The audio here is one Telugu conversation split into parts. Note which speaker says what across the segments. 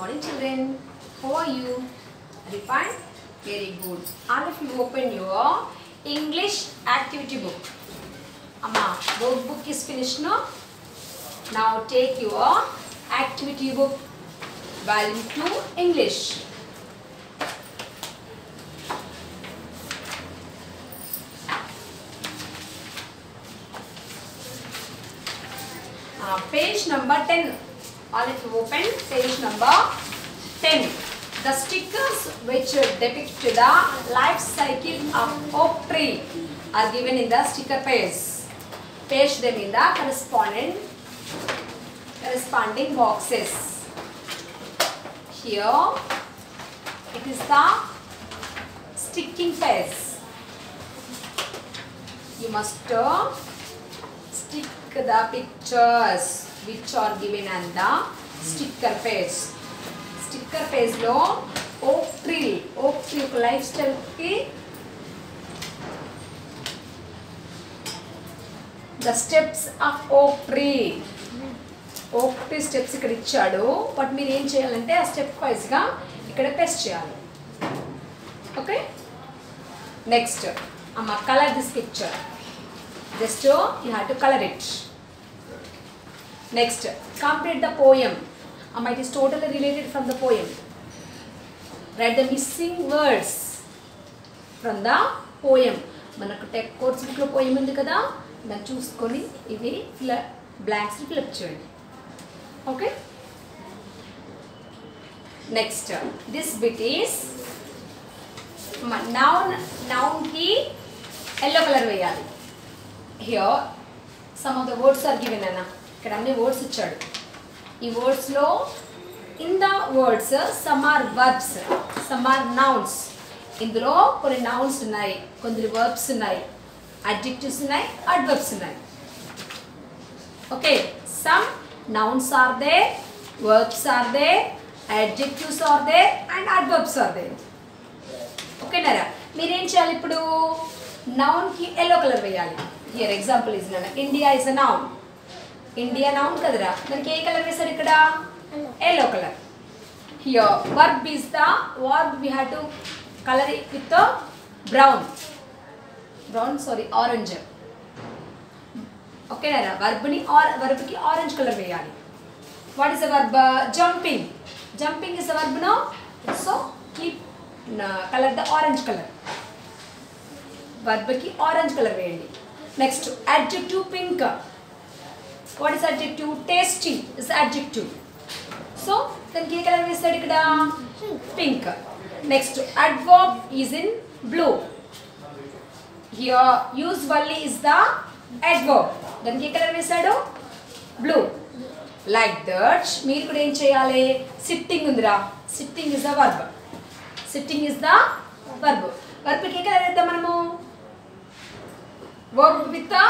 Speaker 1: morning children. How are you? Are you fine? Very good. All of you open your English activity book. Amma, book is finished now. Now take your activity book, volume 2 English. Page number 10. All of you open page number 10. The stickers which depict the life cycle of oak tree are given in the sticker page. Page them in the corresponding boxes. Here it is the sticking page. You must stick the pictures which are given on the sticker page. Sticker page lo oak tree lifestyle ki the steps of oak tree steps ఇక్కడ ఇచ్చాడు. బట్ మీరు ఏం చేయాలంటే ఆ స్టెప్ వైజ్ గా ఇక్కడ పేస్ట్ చేయాలి. ఓకే, నెక్స్ట్ అమ్మ colour this picture. Just you have to color it. Next, complete the poem. It is totally related from the poem. Write the missing words from the poem. Manaku tech course book lo poem undi kada, dan chusukoni ivi blanks ni fill up cheyandi. Okay? Next, this bit is noun ki yellow color veyali. Here some of the words are given ana. ఇక్కడ అన్ని వర్డ్స్ ఇచ్చాడు. ఈ వర్డ్స్ లో in the words some are verbs, some are nouns. ఇందులో కొన్ని నౌన్స్ ఉన్నాయి, కొన్ని వర్బ్స్ ఉన్నాయి, అడ్జెక్టివ్స్ ఉన్నాయి, అడ్వర్బ్స్ ఉన్నాయి. Okay, some nouns are there, verbs are there, adjectives are there and adverbs are there. ఓకేనారా? మీరేం చేయాలి ఇప్పుడు? నౌన్ కి ఎల్లో కలర్ వేయాలి. Here example is India is a noun. India noun కదరా, దానికి ఏ కలర్ వేసారు ఇక్కడ? Yellow colour. Here verb is the verb we have to colour it with orange. ఓకేనా? వర్బ్ కి ఆరెంజ్ కలర్ వేయాలి. What is the verb? Jumping. Jumping is the verb no, so keep colour the orange colour. Verb కి ఆరెంజ్ కలర్ వేయండి. Next adjective pink. What is adjective? Tasty is the adjective. So దానికి ఏ కలర్ వేస్తాడు ఇక్కడ? Pink. Next adverb is in blue. Here usually is the adverb. దానికి ఏ కలర్ వేస్తాడు? blue. Like that మీరు కూడా ఏం చేయాలి? sitting ఉందిరా, sitting is the verb. Sitting is the verb. verb కి ఏ కలర్ వేద్దాం మనము? verb with the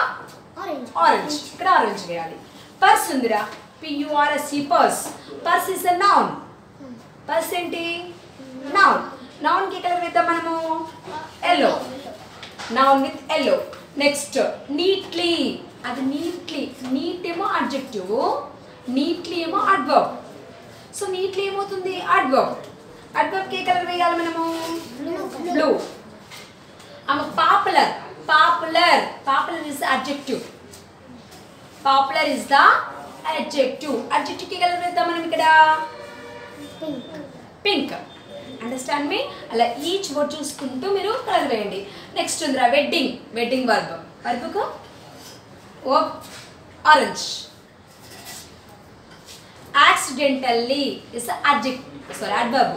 Speaker 1: orange. ఇక్కడ ఆరెంజ్ వేయాలి. పర్స్ ఉందిరా, PURSE purse. Purse is a noun. Purse ఏంటి? నౌన్. నౌన్ కి కలర్ వేద్దాం మనము? Yellow. Noun with yellow. Next neatly. అది నీట్లీ. నీట్ ఏమో అడ్జెక్టివ్, నీట్లీ ఏమో అడ్వర్బ్. సో నీట్లీ ఏమవుతుంది? అడ్వర్బ్. అడ్వర్బ్ కి కలర్ వేయాలి మనము? Blue. Popular. Popular is the adjective. Popular is the adjective. Adjective ki color vedam manam ikkada? Pink. Understand me? Ala each word chuskuntu meeru color veyandi. Next undra wedding verb. Verb ku orange. Accidentally is the adverb.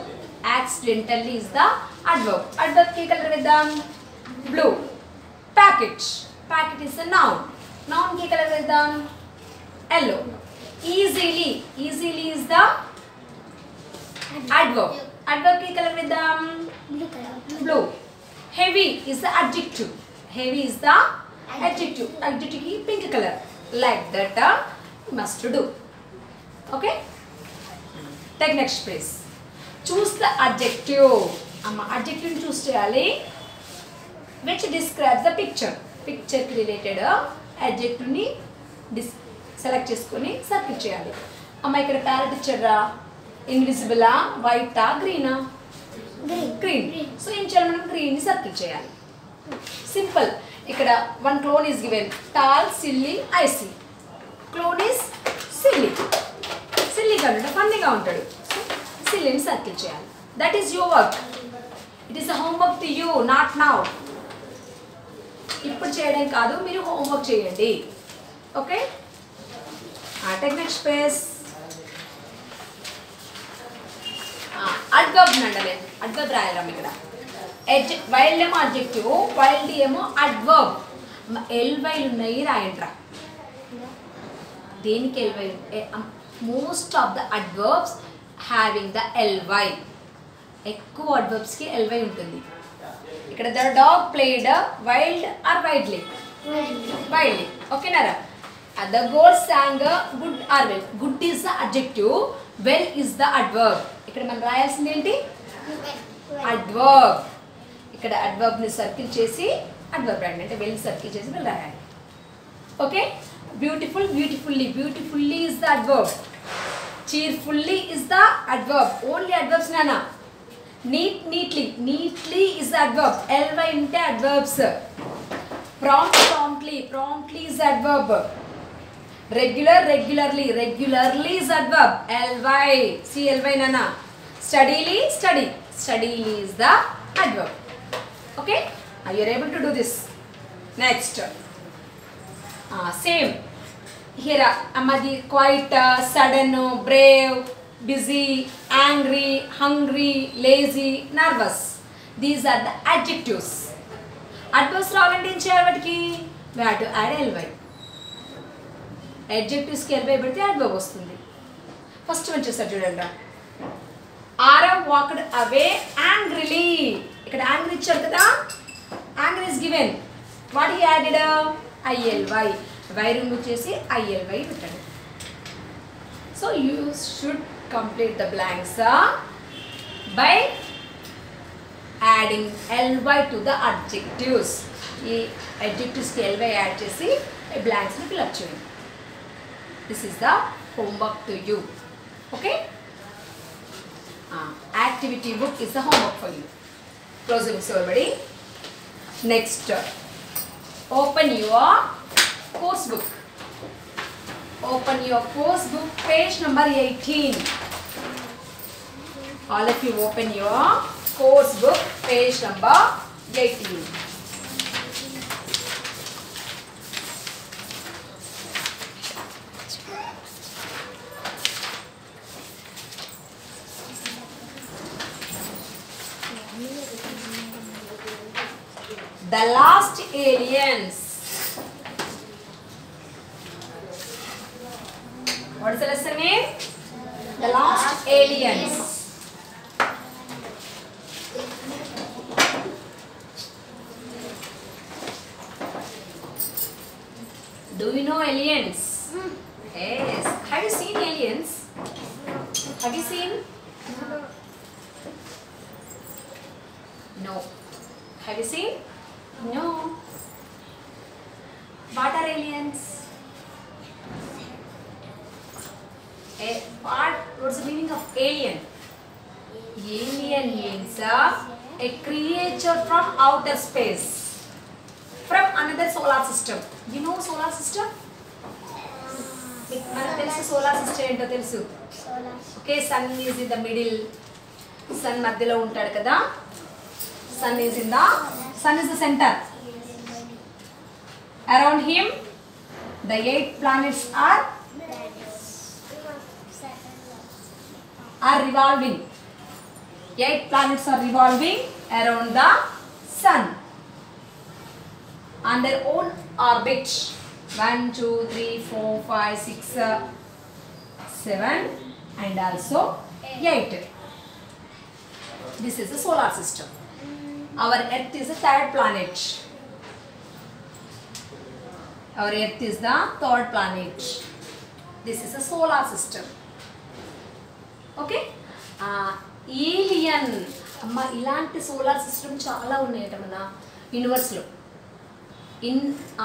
Speaker 1: Accidentally is the adverb. Adverb ki color vedam? Blue. Packet is a noun. Noun ki color vedam? Yellow. Easily is the adverb. Adverb ki color vedam? Blue. Heavy is the adjective. Heavy is the adjective. Adjective ki pink color. Like that you must do. Okay? Take next please. Choose the adjective. Adjective choose cheyali which describes the picture. Picture ki related adjective ni select cheskoni circle cheyali. అమ్మ ఇక్కడ ప్యారెట్ ఇచ్చారా, ఇన్విజిబులా, వైటా, గ్రీనా? గ్రీన్. సో ఏం చేయాలి, మనం గ్రీన్ సర్కిల్ చేయాలి. సింపుల్. ఇక్కడ one clown is given, tall, silly, icy. Clown is silly. సిల్లీగా ఉంటాడు, ఫన్నీగా ఉంటాడు. సిల్లీని సర్కిల్ చేయాలి. That is your work. It is a homework to you, not now. ఇప్పుడు చేయడం కాదు, మీరు హోంవర్క్ చేయండి. Okay, take next page. Adverb నండలే, అడ్వర్బ్ రాయాలి ఇక్కడ. వైల్డ్ ఏమో అడ్జెక్టివ్, వైల్డ్ ఏమో అడ్వర్బ్. ఎల్వైలు ఉన్నాయి రాయండ్రా. దేనికి LY? Most of the adverbs having the LY. ఎక్కువ అడ్వర్బ్స్కి ఎల్వై ఉంటుంది. ఇక్కడ the dog played wild or widely? Wildly. ఓకేనారా? The girl sang good or well? Good is the adjective, well is the adverb. ఇక్కడ మనం రాయాల్సింది ఏంటి? అడ్వర్బ్. ఇక్కడ అడ్వర్బ్ని సర్కిల్ చేసి అడ్వర్బ్ రాయండి, అంటే వెల్ సర్కిల్ చేసి వెల్ రాయాలి. Okay, beautiful, beautifully. Beautifully is the adverb. cheerfully is the adverb. Only adverbs nana. Neat, neatly. Neatly is the adverb. Ly inte adverbs. Prompt, promptly. Promptly is the adverb. Regular, regularly. Regularly is adverb. Ly. See ly nana. Steadily, steady. Steadily is the adverb. Okay? Are you able to do this? Next. Same. Here amadi quite, sudden, brave, busy, angry, hungry, lazy, nervous. These are the adjectives. Adverbs రావాలంటే ఏం చేయాలి వాటికి? We have to add ly. Adjectives కి ly పెడితే adverb వస్తుంది. ఫస్ట్ వన్ చేస్తారు చూడండి. Arav walked away angrily. ఇక్కడ angry ఇచ్చారు కదా? Angry is given. What he added? ILY. Y remove చేసి ILY పెట్టండి. So you should complete the blanks by adding ly to the adjectives. ఈ adjectives కి ly యాడ్ చేసి ఈ blanks ని fill up చేయండి. This is the homework to you. Okay? Activity book is the homework for you. Close the books everybody. Next, open your course book. Open your course book, page number 18. All of you open your course book, page number 18. The last aliens. What is the lesson name? The last aliens. Do you know aliens? Yes. Have you seen aliens? Have you seen? No. Have you seen? No. What are aliens? What's the meaning of alien? Alien means a creature from outer space, from another solar system. You know solar system? మనకు తెలుసు solar system ఏంటో తెలుసు. Okay, sun is in the middle. Sun మధ్యలో ఉంటాడు కదా. Sun is the center. Around him, the 8 planets are revolving. 8 planets are revolving around the sun on their own orbit. 1, 2, 3, 4, 5, 6, 7 and also 8. This is the solar system. Our Earth is the 3rd planet. Our Earth is the 3rd planet. This is the solar system. Okay, alien అమ్మ ఇలాంటి సోలార్ సిస్టమ్ చాలా ఉన్నాయట మన యూనివర్స్లో.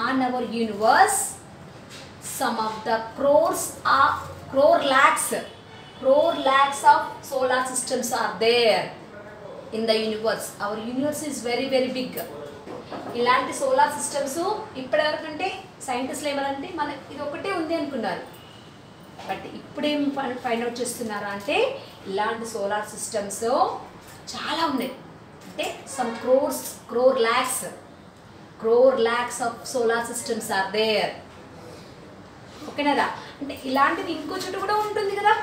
Speaker 1: On our universe some of the crore lakhs crore lakhs of solar systems are there in the universe. Our universe is very very big. ఇలాంటి సోలార్ సిస్టమ్స్ ఇప్పటివరకంటే సైంటిస్టులు ఏమనంటే మన ఇది ఒకటే ఉంది అనుకున్నారు. బట్ ఇప్పుడేం ఫైండ్ అవుట్ చేస్తున్నారా అంటే ఇలాంటి సోలార్ సిస్టమ్స్ చాలా ఉన్నాయి. అంటే some crore lakhs of solar systems are there. ఓకేనారా? అంటే ఇలాంటిది ఇంకో చుట్టూ కూడా ఉంటుంది కదా,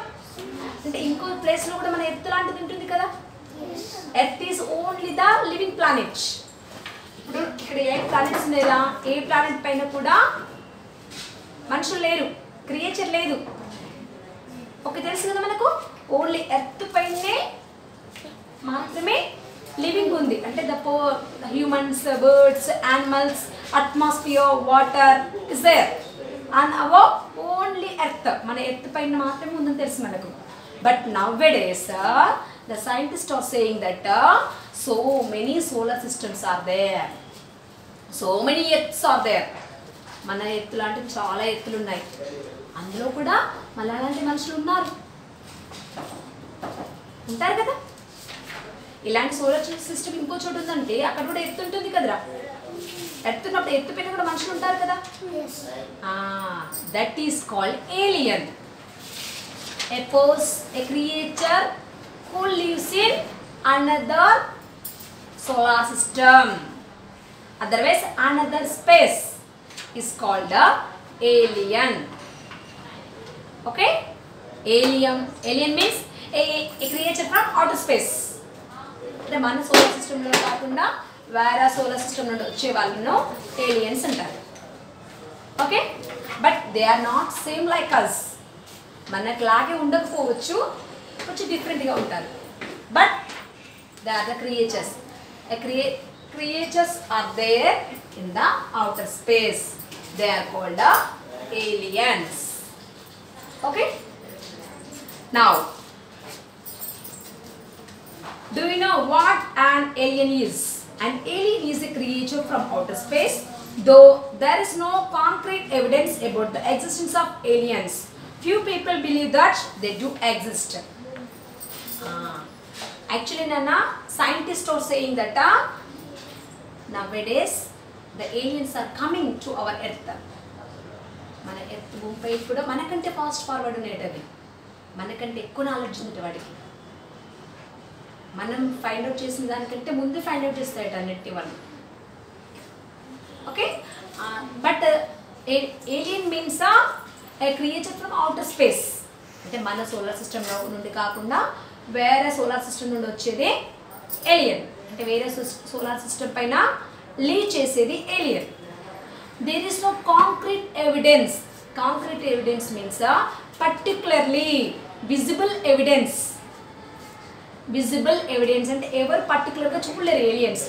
Speaker 1: అంటే ఇంకో ప్లేస్లో కూడా మన ఎర్త్ లాంటిది ఉంటుంది కదా. Earth is only the living planet. ఇప్పుడు ఇక్కడ 8 ప్లానెట్స్ ఉన్నాయా, ఏ ప్లానెట్ పైన కూడా మనుషులు లేరు, క్రియేచర్ లేదు. ఓకే, తెలుసు కదా మనకు. ఓన్లీ ఎర్త్ పైనే మాత్రమే లివింగ్ ఉంది. అంటే the humans, birds, animals, atmosphere, water is there and our only earth. మన ఎర్త్ పైన మాత్రమే ఉందని తెలుసు మనకు. But nowadays the scientists are saying that so many solar systems are there, so many earths are there. మన ఎత్తులు అంటే చాలా ఎత్తులు ఉన్నాయి, అందులో కూడా మళ్ళీ అలాంటి మనుషులు ఉంటారు కదా. ఇలాంటి సోలార్ సిస్టమ్ ఇంకో చోటు ఉందంటే అక్కడ కూడా ఎత్తు ఉంటుంది కదరా. ఎత్తు ఉన్నప్పుడు ఎత్తు పైన కూడా మనుషులు ఉంటారు కదా. That is called alien. A creature who lives in another solar system, otherwise another space, is called a alien. Okay, alien means a creature from outer space. అంటే మన సోలార్ సిస్టంలో కాకుండా వేరే సోలార్ సిస్టమ్ నుండి వచ్చే వాళ్ళను ఏలియన్స్ అంటారు. Okay, but they are not same like us. మనట్లాగే ఉండకపోవచ్చు, కొంచెం డిఫరెంట్గా ఉంటారు. But they are the creatures. Creatures are there in the outer space. They are called aliens. Okay, now do you know what an alien is? An alien is a creature from outer space. Though there is no concrete evidence about the existence of aliens, few people believe that they do exist. Actually, Nana, scientists are saying that nowadays the aliens are coming to our earth. మన ఎర్త్ భూమిపై కూడా మనకంటే ఫాస్ట్ ఫార్వర్డ్ ఉండేటవి, మనకంటే ఎక్కువ నాలెడ్జ్ ఉంది వాడికి. మనం ఫైండ్ అవుట్ చేసిన దానికంటే ముందే ఫైండ్ అవుట్ చేస్తాయట అన్నిటి వాళ్ళు. Okay, but alien means A creature from outer space. అంటే మన సోలార్ సిస్టంలో నుండి కాకుండా వేరే సోలార్ సిస్టమ్ నుండి వచ్చేది ఏలియన్. అంటే వేరే సోలార్ సిస్టమ్ పైన లీవ్ చేసేది alien. There is no concrete evidence. Concrete evidence means particularly visible evidence. Visible evidence అంటే ఎవరు పర్టికులర్గా చూడలేరు aliens.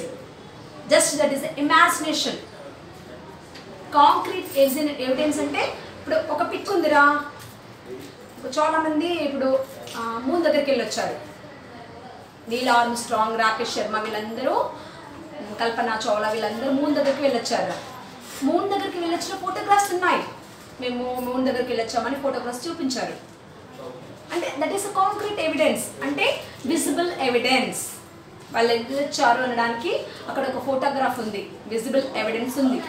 Speaker 1: Just that is imagination. Concrete evidence అంటే ఇప్పుడు ఒక పిక్ ఉందిరా, చాలామంది ఇప్పుడు మూన్ దగ్గరికి వెళ్ళొచ్చారు. నీల్ ఆర్మ్స్ట్రాంగ్, రాకేష్ శర్మ వీళ్ళందరూ, కల్పనా చావ్లా వీళ్ళందరూ మూన్ దగ్గరికి వెళ్ళొచ్చారు. మూన్ దగ్గరికి వెళ్ళొచ్చిన ఫోటోగ్రాఫ్స్ ఉన్నాయి. మేము మూన్ దగ్గరికి వెళ్ళొచ్చామని ఫోటోగ్రాఫ్స్ చూపించారు. అంటే that is a concrete evidence, అంటే విజిబుల్ ఎవిడెన్స్. వాళ్ళు వెళ్ళొచ్చారు అనడానికి అక్కడ ఒక ఫోటోగ్రాఫ్ ఉంది, విజిబుల్ ఎవిడెన్స్ ఉంది.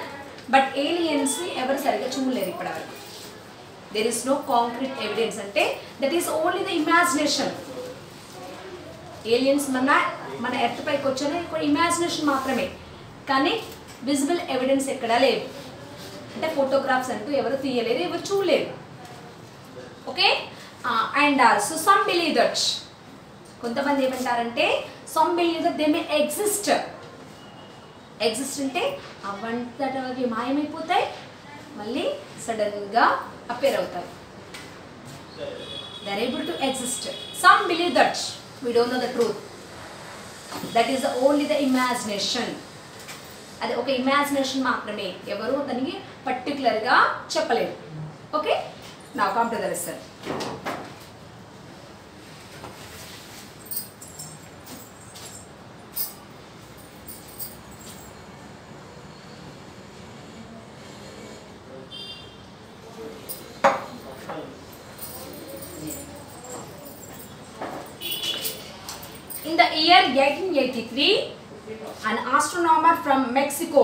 Speaker 1: బట్ ఏలియన్స్ని ఎవరు సరిగ్గా చూడలేరు ఇప్పటివరకు. There is no concrete evidence. అంటే that is only the imagination. Aliens మన ఎర్త్ పైకి వచ్చిన ఇమాజినేషన్ మాత్రమే, కానీ విజిబుల్ ఎవిడెన్స్ ఎక్కడా లేదు. అంటే ఫోటోగ్రాఫ్స్ అంటూ ఎవరు తీయలేరు, ఎవరు చూడలేరు. Okay, and also some believe that, కొంతమంది ఏమంటారంటే some believe that they may exist. Exist అంటే అవంతటవి మాయమైపోతాయి, మళ్ళీ సడన్గా అపేర్ అవుతాయి. They are able to exist. Some believe that we don't know the truth. That is only the imagination. అది ఒక ఇమాజినేషన్ మాత్రమే, ఎవరు దానికి పర్టికులర్గా చెప్పలేరు. Okay, now come to the lesson. year 1883, an astronomer from Mexico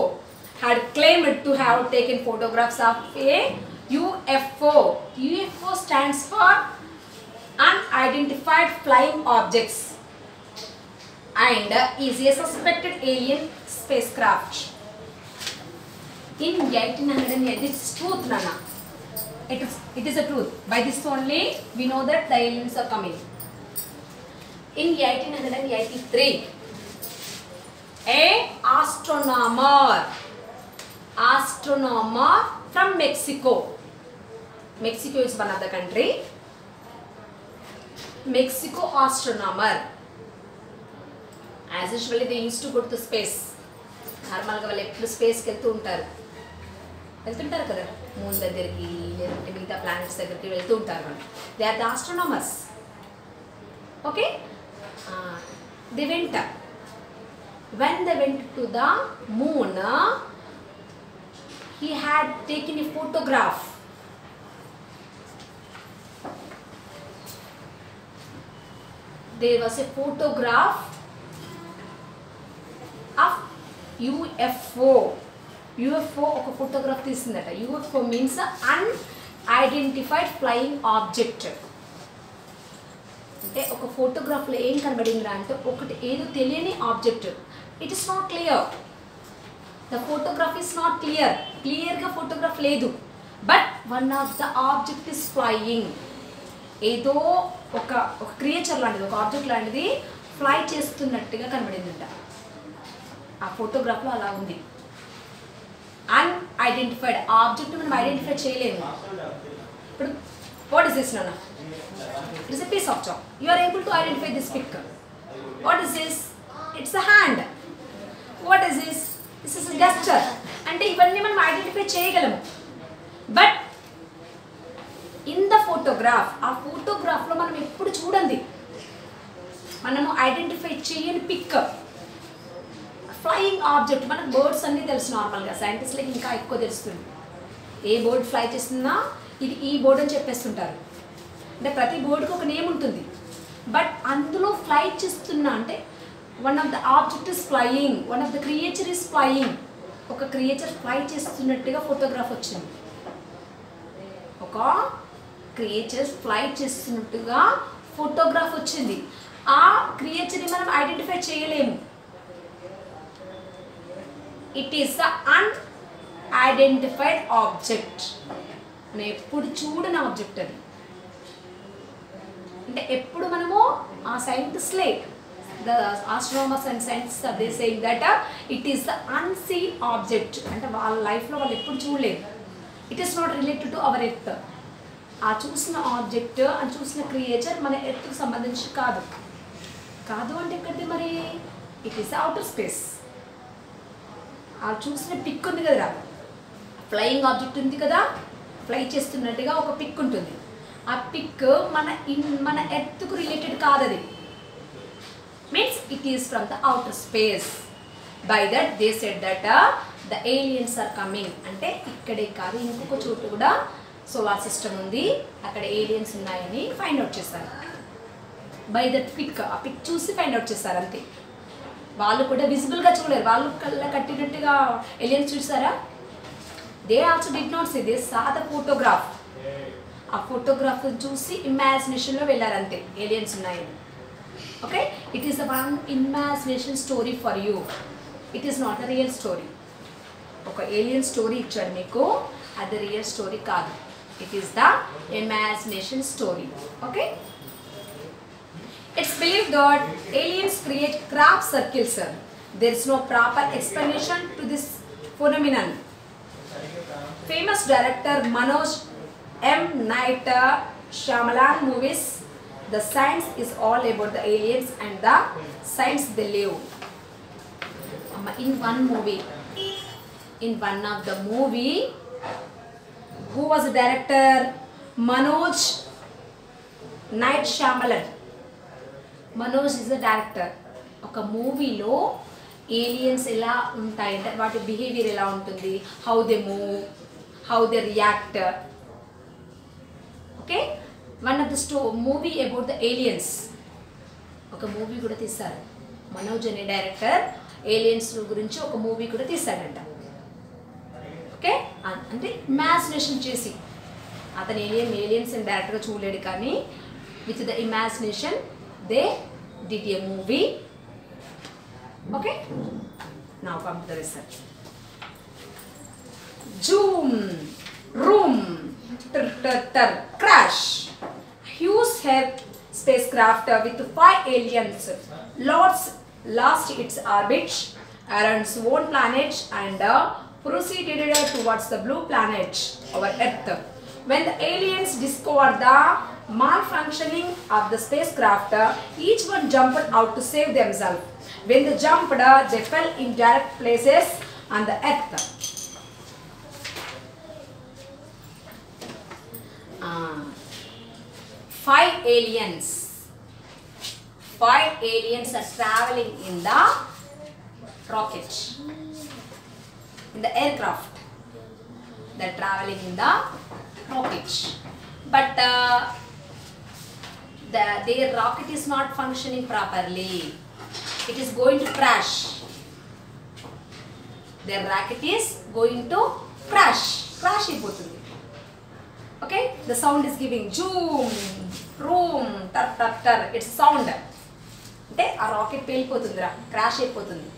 Speaker 1: had claimed to have taken photographs of a UFO. UFO stands for unidentified flying objects and is a suspected alien spacecraft. In 1808, this is truth, Nana. It is a truth. By this only we know that the aliens are coming. In 1883, a astronomer from Mexico. Mexico is one of the country. Mexico astronomer. As usually they used to go to the space. నార్మల్గా వాళ్ళు ఎప్పుడు స్పేస్కి వెళ్తుంటారు కదా, మూన్ దగ్గరికి లేదంటే మిగతా ప్లానెట్స్ దగ్గరికి వెళ్తూ ఉంటారు వాళ్ళు. They are the astronomers. Okay, they went. When they went to the moon, he had taken a photograph. There was a photograph of UFO. UFO ఒక ఫోటోగ్రాఫ్ తీసిందట. UFO means unidentified flying object. అంటే ఒక ఫోటోగ్రాఫ్లో ఏం కనబడిందిరా అంటే ఒకటి ఏదో తెలియని object. It is not clear. The photograph is not clear. క్లియర్గా ఫోటోగ్రాఫ్ లేదు. But one of the object is flying. ఏదో ఒక క్రియేచర్ లాంటిది, ఒక ఆబ్జెక్ట్ లాంటిది ఫ్లై చేస్తున్నట్టుగా కనబడిందంట. ఆ ఫోటోగ్రాఫ్లో అలా ఉంది. అన్ఐడెంటిఫైడ్ ఆబ్జెక్ట్ మనం ఐడెంటిఫై చేయలేము. ఇప్పుడు వాట్ ఇస్ దిస్ నాన్న? It is a piece of chalk. You are able to identify this pic. What is this? It's a hand. What is this? This is a gesture. అంటే ఇవన్నీ మనం ఐడెంటిఫై చేయగలము. బట్ ఇన్ ద ఫోటోగ్రాఫ్, ఆ ఫోటోగ్రాఫ్లో మనం ఎప్పుడు చూడండి, మనము ఐడెంటిఫై చేయని పిక్, ఫ్లయింగ్ ఆబ్జెక్ట్. మనకు బర్డ్స్ అన్నీ తెలుసు నార్మల్గా, సైంటిస్ట్లకి ఇంకా ఎక్కువ తెలుస్తుంది. ఏ బర్డ్ ఫ్లై చేస్తున్నా ఇది ఈ బర్డ్ అని చెప్పేస్తుంటారు. అంటే ప్రతి బర్డ్కి ఒక నేమ్ ఉంటుంది. బట్ అందులో ఫ్లై చేస్తున్నా అంటే one of the object is flying, one of the creature is flying. ఒక క్రియేచర్ ఫ్లై చేస్తున్నట్టుగా ఫోటోగ్రాఫ్ వచ్చింది. ఒక క్రియేచర్ ఫ్లై చేస్తున్నట్టుగా ఫోటోగ్రాఫ్ వచ్చింది. ఆ క్రియేచర్ని మనం ఐడెంటిఫై చేయలేము. It is the unidentified object. మనం ఎప్పుడు చూడని ఆబ్జెక్ట్ అది. అంటే ఎప్పుడు మనము ఆ సైంటిస్ట్లే, the astronomers and scientists are they saying that it is the unseen object. అంటే వాళ్ళ లైఫ్లో వాళ్ళు ఎప్పుడు చూడలేదు. It is not related to our earth. ఆ చూసిన ఆబ్జెక్ట్, ఆ చూసిన క్రియేచర్ మన ఎర్త్కి సంబంధించి కాదు. కాదు అంటే ఎక్కడిది మరి? It is outer space. ఆ చూసిన పిక్ ఉంది కదరా, ఫ్లయింగ్ ఆబ్జెక్ట్ ఉంది కదా, ఫ్లై చేస్తున్నట్టుగా ఒక పిక్ ఉంటుంది. ఆ పిక్ మన ఎర్త్కు రిలేటెడ్ కాదు. అది means it is from the outer space. By that they said that the aliens are coming. అంటే ఇక్కడే కాదు, ఇంకొక చోటు కూడా సోలార్ సిస్టమ్ ఉంది, అక్కడ ఏలియన్స్ ఉన్నాయని ఫైండ్ అవుట్ చేశారు. బై దట్ పిక్, ఆ పిక్ చూసి ఫైండ్ అవుట్ చేశారు అంతే. వాళ్ళు కూడా విజిబుల్గా చూడలేరు. వాళ్ళు కళ్ళ కట్టినట్టుగా ఏలియన్స్ చూసారా? They also did not see, they saw the photograph. ఆ ఫోటోగ్రాఫ్ చూసి ఇమాజినేషన్లో వెళ్ళారు అంతే, ఏలియన్స్ ఉన్నాయని. Okay, it is the one imagination story for you. It is not a real story. ఒక ఏలియన్ స్టోరీ ఇచ్చాడు మీకు, అది రియల్ స్టోరీ కాదు. It is the imagination story. Okay, it's believed that aliens create crop circles. There is no proper explanation to this phenomenon. Famous director Manoj M. Night Shyamalan movies, the science is all about the aliens and the science they live. In one of the movie, who was the director? Manoj Night Shyamalan. Manoj is the director. ఒక మూవీలో ఏలియన్స్ ఎలా ఉంటాయంటే వాటి బిహేవియర్ ఎలా ఉంటుంది, how they move, how they react. Okay, one of the movie about the aliens. ఒక మూవీ కూడా తీస్తారు. మనోజ్ అనే డైరెక్టర్ ఏలియన్స్ గురించి ఒక మూవీ కూడా తీశాడంట. ఓకే, అంటే ఇమాజినేషన్ చేసి, అతను ఏలియన్స్ అని డైరెక్ట్గా చూడలేడు కానీ with the imagination they did a movie. Okay, now come to the research. Zoom, room, crash. Huge spacecraft with 5 aliens lost its orbit around its own planet and proceeded towards the blue planet, our Earth. When the aliens discovered the malfunctioning of the spacecraft, each one jumped out to save themselves. When they jumped, they fell in direct places on the Earth. 5 aliens are traveling in the rocket, in the aircraft. They are traveling in the rocket, but their rocket is not functioning properly. It is going to crash. Their rocket is going to crash అయిపోతుంది. Okay, the sound is giving zoom, room, tar tar tar. It's sound. అంటే ఆ రాకెట్ పేలిపోతుందిరా, క్రాష్ అయిపోతుంది.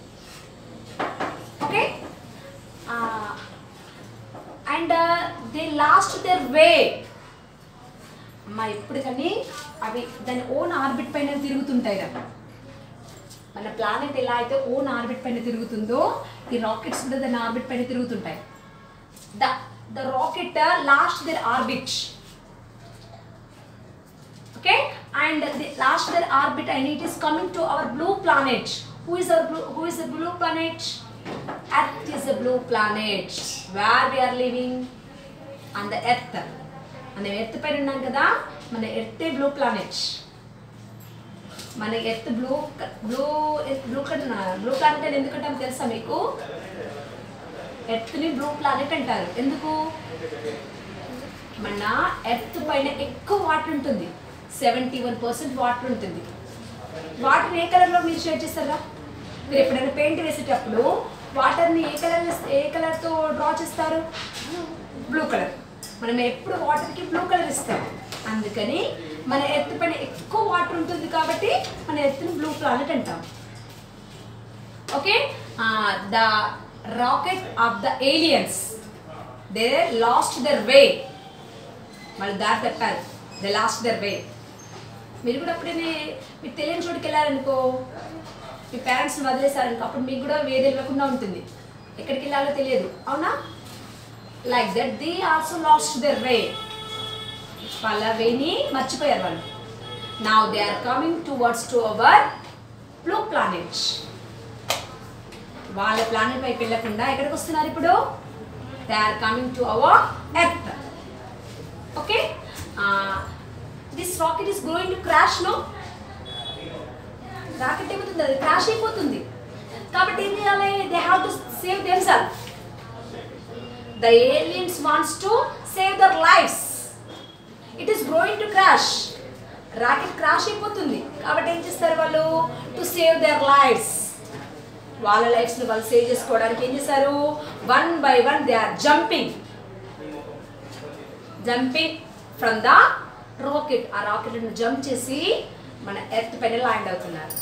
Speaker 1: Okay, and they last there వే. అమ్మా ఇప్పుడు కానీ అవి దాని ఓన్ ఆర్బిట్ పైన తిరుగుతుంటాయి కదా. మన ప్లానెట్ ఎలా అయితే ఓన్ ఆర్బిట్ పైన తిరుగుతుందో ఈ రాకెట్స్ కూడా దాని ఆర్బిట్ పైన తిరుగుతుంటాయి. The rocket lost their orbit. Okay, and they lost their orbit and it is coming to our blue planet. Who is the blue planet? Earth is the blue planet. Where we are living? On the Earth. మన ఎర్త్ పైన ఉన్నాం కదా, మన ఎర్త్ బ్లూ ప్లానెట్. మన ఎర్త్ బ్లూ ప్లానెట్ అని ఎందుకంటాం తెలుసా మీకు? ఎర్త్ని బ్లూ ప్లానెట్ అంటారు. ఎందుకు? మన ఎర్త్ పైన ఎక్కువ వాటర్ ఉంటుంది, 71% వాటర్ ఉంటుంది. వాటర్ని ఏ కలర్లో మీరు షేడ్ చేస్తారా? మీరు ఎప్పుడైనా పెయింట్ వేసేటప్పుడు వాటర్ని ఏ కలర్తో డ్రా చేస్తారు? Blue colour. మనం ఎప్పుడు వాటర్కి బ్లూ కలర్ ఇస్తాం. అందుకని మన ఎర్త్ పైన ఎక్కువ వాటర్ ఉంటుంది కాబట్టి మన ఎర్త్ని బ్లూ ప్లానెట్ అంటాం. Okay, the rocket of the aliens, they lost their way. వాళ్ళు దారి తప్పారు. they lost their way. మీరు కూడా అప్పుడే మీకు తెలియని చోటుకి వెళ్ళారనుకో, మీ పేరెంట్స్ని వదిలేశారనుకో, అప్పుడు మీకు కూడా వే తెలియకుండా ఉంటుంది, ఎక్కడికి వెళ్ళాలో తెలియదు, అవునా? Like that they also last their way. వాళ్ళ వేని మర్చిపోయారు వాళ్ళు. now they are coming towards to our blue planet. వాళ్ళ ప్లానెట్ వైపు వెళ్ళకుండా ఎక్కడికి వస్తున్నారు ఇప్పుడు? They are coming to our earth. Okay, this rocket is going to crash. No, rocket అయిపోతుంది, అది క్రాష్ అయిపోతుంది. కాబట్టి ఏం చేయాలి? They have to save themself. The aliens wants to save their lives. It is going to crash. Rocket crash అయిపోతుంది కాబట్టి ఏం చేస్తారు వాళ్ళు? To save their lives. వాళ్ళ లైఫ్స్ని వాళ్ళు సేవ్ చేసుకోవడానికి ఏం చేశారు? 1 by 1 they are jumping from the rocket. ఆ రాకెట్ను జంప్ చేసి మన ఎర్త్ పైన ల్యాండ్ అవుతున్నారు.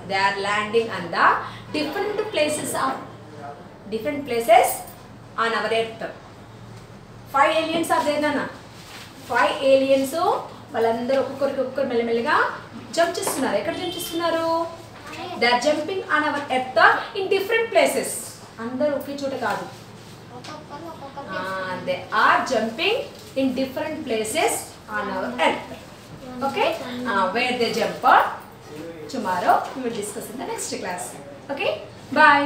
Speaker 1: They are landing on the different places on our earth. 5 aliens are there nana. 5 aliens వాళ్ళందరూ ఒక్కొక్కరు మెల్లమెల్లగా జంప్ చేస్తున్నారు. ఎక్కడ జంప్ చేస్తున్నారు? They are jumping on our earth in different places. అందరూ ఒకే చోట కాదు, they are jumping in different places on our earth. Okay, where they jump tomorrow we will discuss in the next class. Okay, bye.